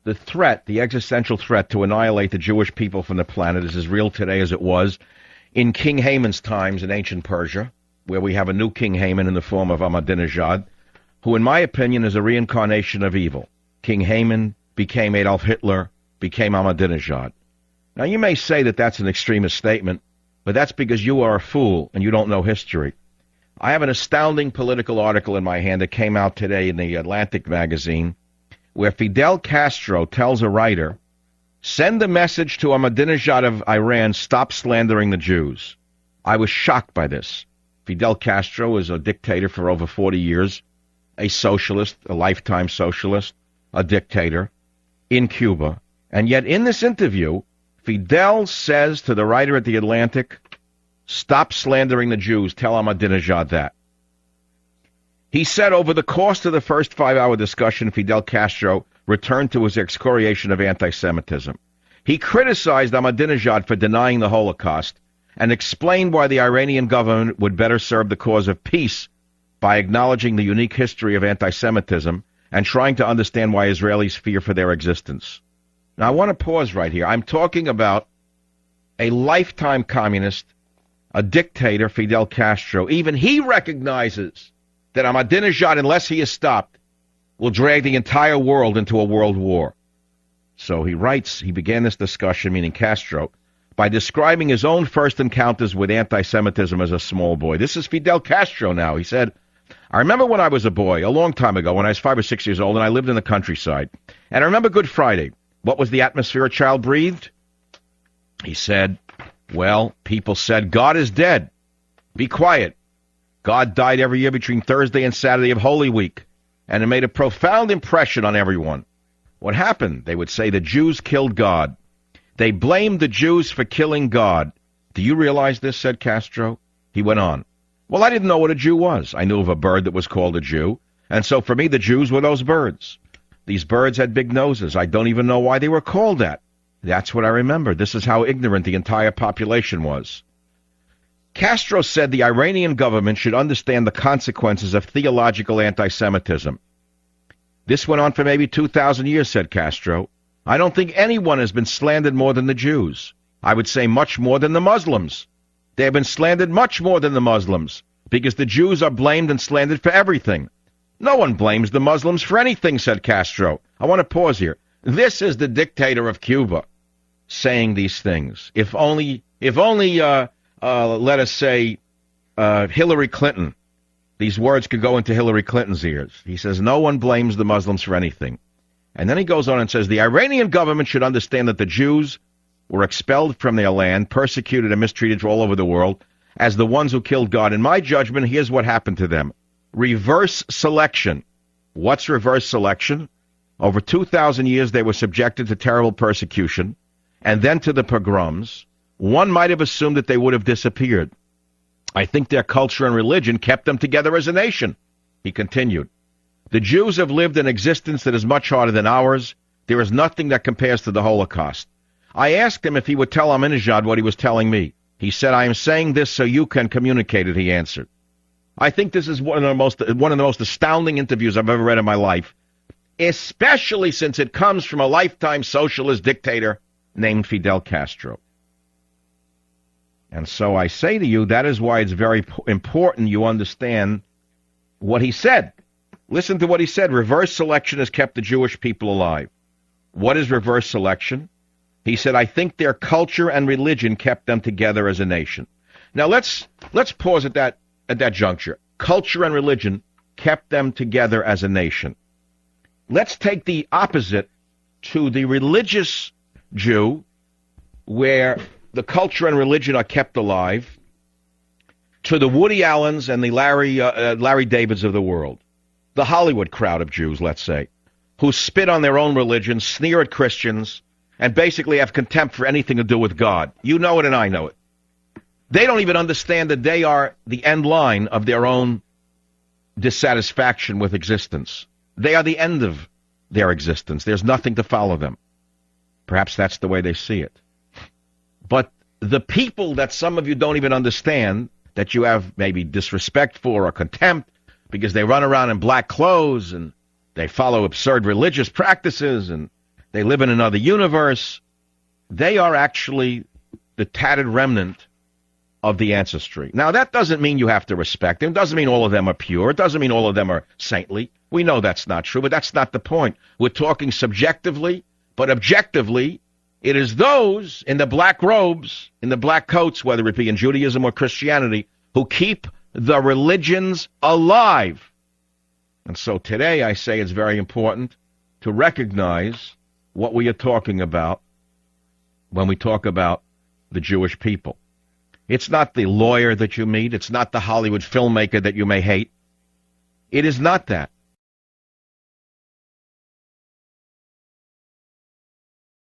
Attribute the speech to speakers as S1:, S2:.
S1: the threat, the existential threat to annihilate the Jewish people from the planet is as real today as it was in King Haman's times in ancient Persia, where we have a new King Haman in the form of Ahmadinejad, who in my opinion is a reincarnation of evil. King Haman became Adolf Hitler, became Ahmadinejad. Now you may say that that's an extremist statement, but that's because you are a fool and you don't know history. I have an astounding political article in my hand that came out today in the Atlantic magazine, where Fidel Castro tells a writer, send a message to Ahmadinejad of Iran, stop slandering the Jews. I was shocked by this. Fidel Castro is a dictator for over 40 years, a socialist, a lifetime socialist, a dictator in Cuba. And yet in this interview, Fidel says to the writer at the Atlantic, stop slandering the Jews, tell Ahmadinejad that. He said over the course of the first 5-hour discussion, Fidel Castro returned to his excoriation of anti-Semitism. He criticized Ahmadinejad for denying the Holocaust and explained why the Iranian government would better serve the cause of peace by acknowledging the unique history of anti-Semitism and trying to understand why Israelis fear for their existence. Now, I want to pause right here. I'm talking about a lifetime communist, a dictator, Fidel Castro. Even he recognizes that Ahmadinejad, unless he is stopped, will drag the entire world into a world war. So he writes, he began this discussion, meaning Castro, by describing his own first encounters with anti-Semitism as a small boy. This is Fidel Castro now. He said, I remember when I was a boy, a long time ago, when I was 5 or 6 years old, and I lived in the countryside. And I remember Good Friday. What was the atmosphere a child breathed? He said, well, people said, God is dead. Be quiet. God died every year between Thursday and Saturday of Holy Week, and it made a profound impression on everyone. What happened? They would say the Jews killed God. They blamed the Jews for killing God. Do you realize this, said Castro? He went on. Well, I didn't know what a Jew was. I knew of a bird that was called a Jew, and so for me the Jews were those birds. These birds had big noses. I don't even know why they were called that. That's what I remember. This is how ignorant the entire population was. Castro said the Iranian government should understand the consequences of theological anti-Semitism. This went on for maybe 2,000 years, said Castro. I don't think anyone has been slandered more than the Jews. I would say much more than the Muslims. They have been slandered much more than the Muslims, because the Jews are blamed and slandered for everything. No one blames the Muslims for anything, said Castro. I want to pause here. This is the dictator of Cuba saying these things. If only, let us say, Hillary Clinton, these words could go into Hillary Clinton's ears. He says, no one blames the Muslims for anything. And then he goes on and says, the Iranian government should understand that the Jews were expelled from their land, persecuted and mistreated all over the world, as the ones who killed God. In my judgment, here's what happened to them. Reverse selection. What's reverse selection? Over 2,000 years, they were subjected to terrible persecution, and then to the pogroms. One might have assumed that they would have disappeared. I think their culture and religion kept them together as a nation. He continued, the Jews have lived an existence that is much harder than ours. There is nothing that compares to the Holocaust. I asked him if he would tell Ahmadinejad what he was telling me. He said, I am saying this so you can communicate it, he answered. I think this is one of the most astounding interviews I've ever read in my life, especially since it comes from a lifetime socialist dictator named Fidel Castro. And so I say to you, that is why it's very important you understand what he said. Listen to what he said. Reverse selection has kept the Jewish people alive. What is reverse selection? He said, I think their culture and religion kept them together as a nation. Now let's pause at that juncture. Culture and religion kept them together as a nation. Let's take the opposite to the religious Jew, where the culture and religion are kept alive, to the Woody Allens and the Larry Davids of the world, the Hollywood crowd of Jews, let's say, who spit on their own religion, sneer at Christians, and basically have contempt for anything to do with God. You know it and I know it. They don't even understand that they are the end line of their own dissatisfaction with existence. They are the end of their existence. There's nothing to follow them. Perhaps that's the way they see it. But the people that some of you don't even understand, that you have maybe disrespect for or contempt because they run around in black clothes and they follow absurd religious practices and They live in another universe. They are actually the tattered remnant of the ancestry. Now, that doesn't mean you have to respect them. It doesn't mean all of them are pure. It doesn't mean all of them are saintly. We know that's not true, but that's not the point. We're talking subjectively, but objectively, it is those in the black robes, in the black coats, whether it be in Judaism or Christianity, who keep the religions alive. And so today I say it's very important to recognize what we are talking about when we talk about the Jewish people. It's not the lawyer that you meet. It's not the Hollywood filmmaker that you may hate. It is not that.